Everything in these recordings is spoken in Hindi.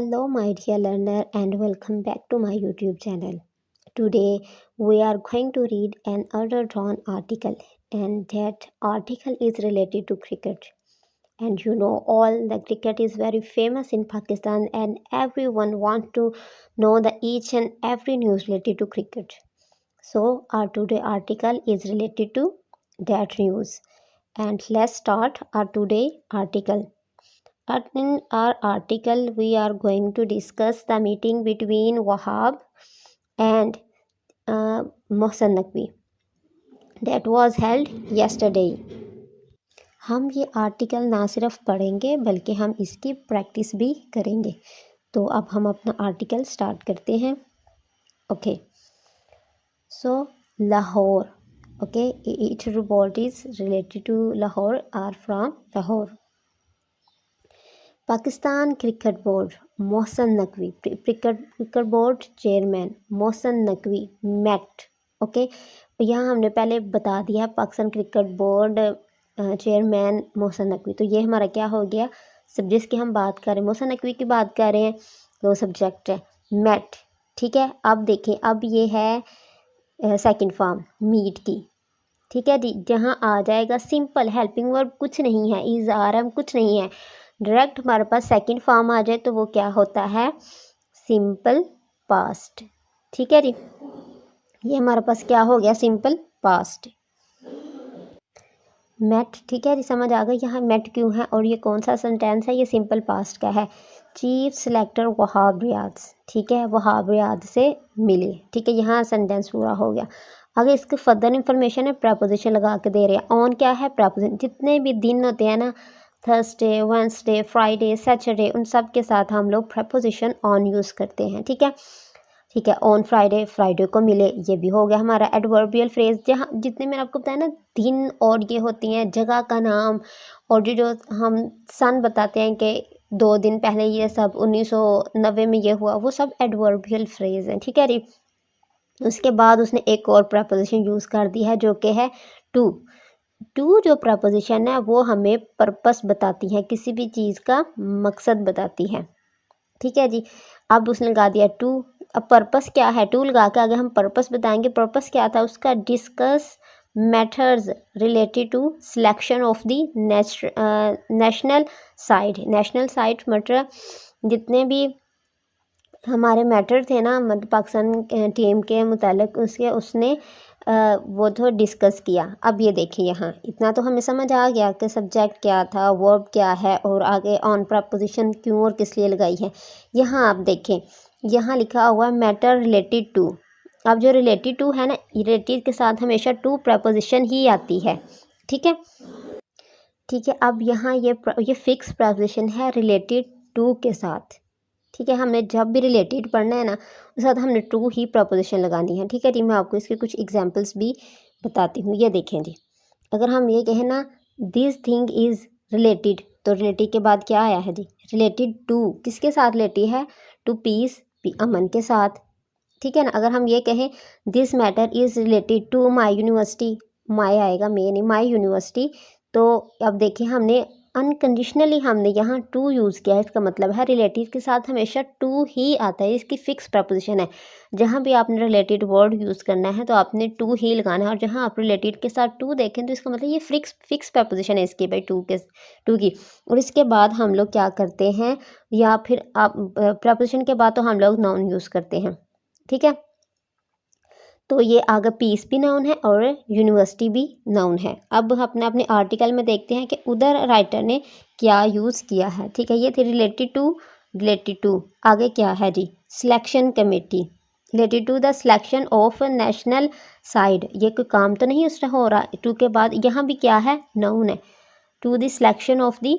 Hello, my dear learner, and welcome back to my YouTube channel. Today, we are going to read another drawn article, and that article is related to cricket. And you know, all the cricket is very famous in Pakistan, and everyone wants to know the each and every news related to cricket. So, our today article is related to that news. And let's start our today article. In our article, we are going to discuss the meeting between Wahab and Mohsen Naqvi that was held yesterday. हम ये आर्टिकल ना सिर्फ पढ़ेंगे बल्कि हम इसकी प्रैक्टिस भी करेंगे. तो अब हम अपना आर्टिकल स्टार्ट करते हैं. Okay, so Lahore. Okay, each report is related to Lahore or from Lahore. Pakistan cricket board Mohsin Naqvi, cricket board chairman Mohsin Naqvi met. Okay, यहाँ हमने पहले बता दिया Pakistan cricket board chairman Mohsin Naqvi. तो ये हमारा क्या हो गया, सब्जेक्ट की हम बात कर रहे हैं, मोहसन नकवी की बात कर रहे हैं, तो सब्जेक्ट है मेट. ठीक है, अब देखें, अब ये है सेकंड फॉर्म मीट की. ठीक है जी, जहाँ आ जाएगा सिंपल हेल्पिंग वर्ब, कुछ नहीं है, इज आर एम कुछ नहीं है, डायरेक्ट हमारे पास सेकंड फॉर्म आ जाए तो वो क्या होता है, सिंपल पास्ट. ठीक है जी, ये हमारे पास क्या हो गया, सिंपल पास्ट मेट. ठीक है जी, समझ आ गई यहाँ मेट क्यों है और ये कौन सा सेंटेंस है, ये सिंपल पास्ट का है. Chief selector Wahab Riyadh. ठीक है, वहाब रियाद से मिले. ठीक है, यहाँ सेंटेंस पूरा हो गया. आगे इसके फर्दर इंफॉर्मेशन है, प्रपोजिशन लगा के दे रहे हैं. ऑन क्या है, प्रपोजिशन. जितने भी दिन होते हैं ना, थर्सडे, वेडनेसडे, फ्राइडे, सैटरडे, उन सब के साथ हम लोग प्रपोजिशन ऑन यूज़ करते हैं. ठीक है, ठीक है, ऑन फ्राइडे, फ्राइडे को मिले, ये भी हो गया हमारा एडवर्बियल फ्रेज. जहाँ जितने मैंने आपको बताया ना दिन और ये होती हैं जगह का नाम, और जो हम सन बताते हैं कि 2 दिन पहले ये सब 1990 में ये हुआ, वो सब एडवर्बियल फ्रेज हैं. ठीक है जी, उसके बाद उसने एक और प्रपोजिशन यूज़ कर दी है जो कि है टू. टू जो प्रपोजिशन है वो हमें पर्पस बताती है, किसी भी चीज़ का मकसद बताती है. ठीक है जी, अब उसने लगा दिया टू. अब पर्पस क्या है, टू लगा के आगे हम पर्पस बताएंगे. पर्पस क्या था उसका, discuss matters related to selection of the national side. National side मतलब जितने भी हमारे मैटर थे ना, मतलब पाकिस्तान टीम के मुतालिक उसने वो तो डिस्कस किया. अब ये देखिए, यहाँ इतना तो हमें समझ आ गया कि सब्जेक्ट क्या था, वर्ब क्या है, और आगे ऑन प्रपोजिशन क्यों और किस लिए लगाई है. यहाँ आप देखें, यहाँ लिखा हुआ है मैटर रिलेटेड टू. अब जो रिलेटेड टू है ना, रिलेटेड के साथ हमेशा टू प्रपोजिशन ही आती है. ठीक है, ठीक है, अब यहाँ ये फिक्स प्रपोजिशन है रिलेटेड टू के साथ. ठीक है, हमने जब भी रिलेटेड पढ़ना है ना, उसके साथ हमने टू ही प्रपोजिशन लगानी है. ठीक है जी, मैं आपको इसके कुछ एग्जांपल्स भी बताती हूँ. ये देखें जी, अगर हम ये कहें ना दिस थिंग इज़ रिलेटेड, तो रिलेटेड के बाद क्या आया है जी, रिलेटेड टू. किसके साथ रिलेटेड है, टू पीस, अमन के साथ. ठीक है ना, अगर हम ये कहें this matter is related to my university, my आएगा, मे नहीं, माई यूनिवर्सिटी. तो अब देखिए, हमने अनकंडीशनली हमने यहाँ टू यूज़ किया है, इसका मतलब है रिलेटिव के साथ हमेशा टू ही आता है, इसकी फिक्स प्रपोजिशन है. जहाँ भी आपने रिलेटेड वर्ड यूज़ करना है तो आपने टू ही लगाना है, और जहाँ आप रिलेटेड के साथ टू देखें तो इसका मतलब ये फिक्स प्रपोजिशन है इसकी, भाई टू की. और इसके बाद हम लोग क्या करते हैं, या फिर आप प्रपोजिशन के बाद तो हम लोग नाउन यूज़ करते हैं. ठीक है, तो ये आगे पीस भी नाउन है और यूनिवर्सिटी भी नाउन है. अब अपने आर्टिकल में देखते हैं कि उधर राइटर ने क्या यूज़ किया है. ठीक है, ये थी रिलेटेड टू. आगे क्या है जी, selection committee, related to the selection of national side. ये कोई काम तो नहीं उसमें हो रहा. टू के बाद यहाँ भी क्या है, नाउन है. To the selection of the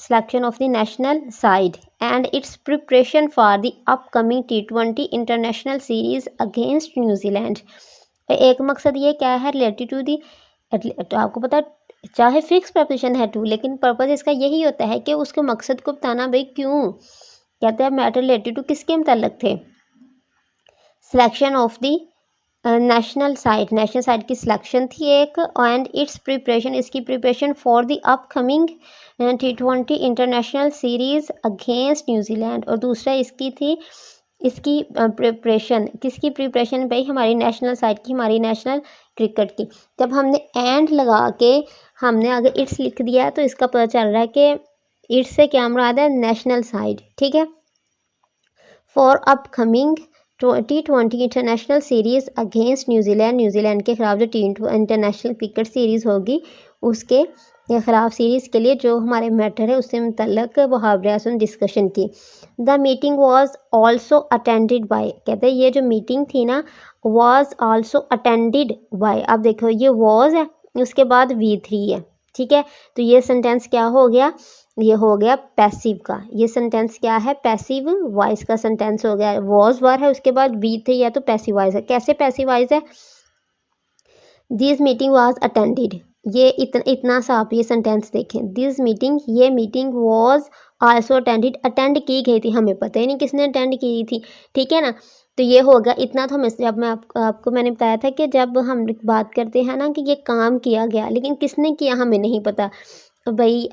national side and its preparation for the upcoming T20 international series against New Zealand. एक मकसद ये क्या है, रिलेटेड टू दी, तो आपको पता चाहे फिक्स प्रपोजिशन है टू, लेकिन पर्पस इसका यही होता है कि उसके मकसद को बताना. भाई क्यों कहते हैं मैटर रिलेटेड टू, किसके मुताल्लिक थे, selection of the national site की सिलेक्शन थी एक, एंड इट्स प्रिपरेशन, इसकी preparation for the upcoming T20 international series against New Zealand, और दूसरा इसकी थी, इसकी प्रिपरेशन, किसकी प्रिपरेशन भाई, हमारी नेशनल साइड की, हमारी नेशनल क्रिकेट की। जब हमने एंड लगा के हमने आगे इट्स लिख दिया तो इसका पता चल रहा है कि इट्स से क्या मुराद है, नेशनल साइड, ठीक है। For upcoming T20 international series against New Zealand, New Zealand के खिलाफ जो इंटरनेशनल क्रिकेट सीरीज़ होगी उसके ख़िलाफ़ सीरीज़ के लिए जो हमारे मैटर है उससे मुतल्लक वहाब रियाज ने डिस्कशन की। The meeting was also attended by, कहते हैं ये जो मीटिंग थी ना वाज आल्सो अटेंडेड बाय, अब देखो ये वाज है उसके बाद V3 है, ठीक है। तो ये सेंटेंस क्या हो गया, ये हो गया पैसिव का, ये सेंटेंस क्या है, पैसिव वॉइस का सेंटेंस हो गया। वाज वर है उसके बाद V3 है तो पैसिव वॉइस है। कैसे पैसिव वॉइस है, दिस मीटिंग वाज अटेंडेड, ये इतना सा आप ये सेंटेंस देखें, दिस मीटिंग, ये meeting was also attended, attend की गई थी, हमें पता ही नहीं किसने अटेंड की थी, ठीक है ना। तो ये हो गया इतना। तो हमें जब मैं आपको मैंने बताया था कि जब हम बात करते हैं ना कि ये काम किया गया लेकिन किसने किया हमें नहीं पता, भाई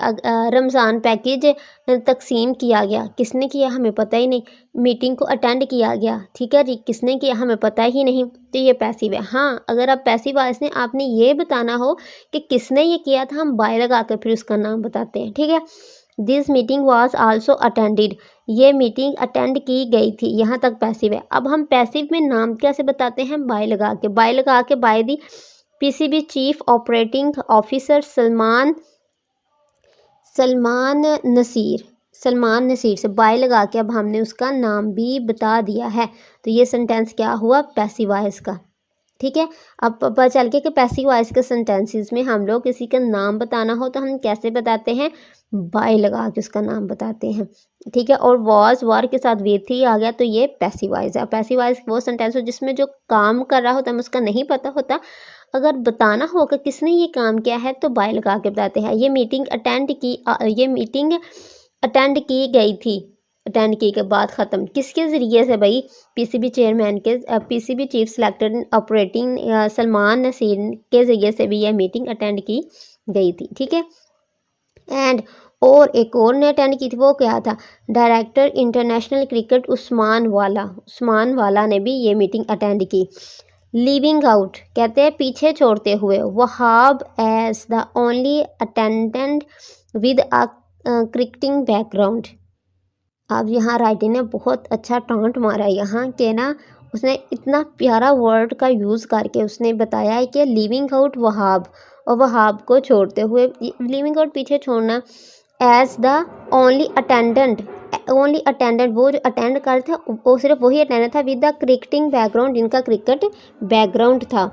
रमज़ान पैकेज तकसीम किया गया, किसने किया हमें पता ही नहीं, मीटिंग को अटेंड किया गया, ठीक है जी, किसने किया हमें पता ही नहीं, तो ये पैसिव है। हाँ, अगर आप पैसिव वॉइस में आपने ये बताना हो कि किसने ये किया था, हम बाय लगा कर फिर उसका नाम बताते हैं, ठीक है। This meeting was also attended, ये मीटिंग अटेंड की गई थी, यहाँ तक पैसिव है। अब हम पैसिव में नाम कैसे बताते हैं, बाय लगा के, by the PCB chief operating officer Salman Nasir से बाय लगा के अब हमने उसका नाम भी बता दिया है। तो ये सेंटेंस क्या हुआ, पैसिव वॉइस का, ठीक है। अब पता चल गया कि पैसिव वॉइस के सेंटेंसेस में हम लोग किसी का नाम बताना हो तो हम कैसे बताते हैं, बाय लगा के उसका नाम बताते हैं, ठीक है। और वॉज वर के साथ V3 आ गया तो ये पैसिव वॉइस है। पैसिव वॉइस वो सेंटेंस हो जिसमें जो काम कर रहा होता है हमें उसका नहीं पता होता, अगर बताना होगा किसने ये काम किया है तो बाय लगा के बताते हैं। ये मीटिंग अटेंड की गई थी, अटेंड की के बाद ख़त्म, किसके ज़रिए से भाई, PCB चेयरमैन के, PCB chief selector operating Salman Nasir के ज़रिए से भी यह मीटिंग अटेंड की गई थी, ठीक है। एंड और एक और ने अटेंड की थी, वो क्या था, डायरेक्टर इंटरनेशनल क्रिकेट उस्मान वाला ने भी ये मीटिंग अटेंड की। लीविंग आउट कहते हैं पीछे छोड़ते हुए, Wahab as the only attendant with a cricketing background. अब यहाँ राइटर ने बहुत अच्छा टॉन्ट मारा यहाँ के ना, उसने इतना प्यारा वर्ड का यूज़ करके उसने बताया है कि लीविंग आउट वहाब, और वहाब को छोड़ते हुए, लीविंग आउट पीछे छोड़ना, एज द ओनली अटेंडेंट वो जो अटेंड कर था वो सिर्फ वही अटेंडेंट था विद द क्रिकेटिंग बैकग्राउंड, जिनका क्रिकेट बैकग्राउंड था,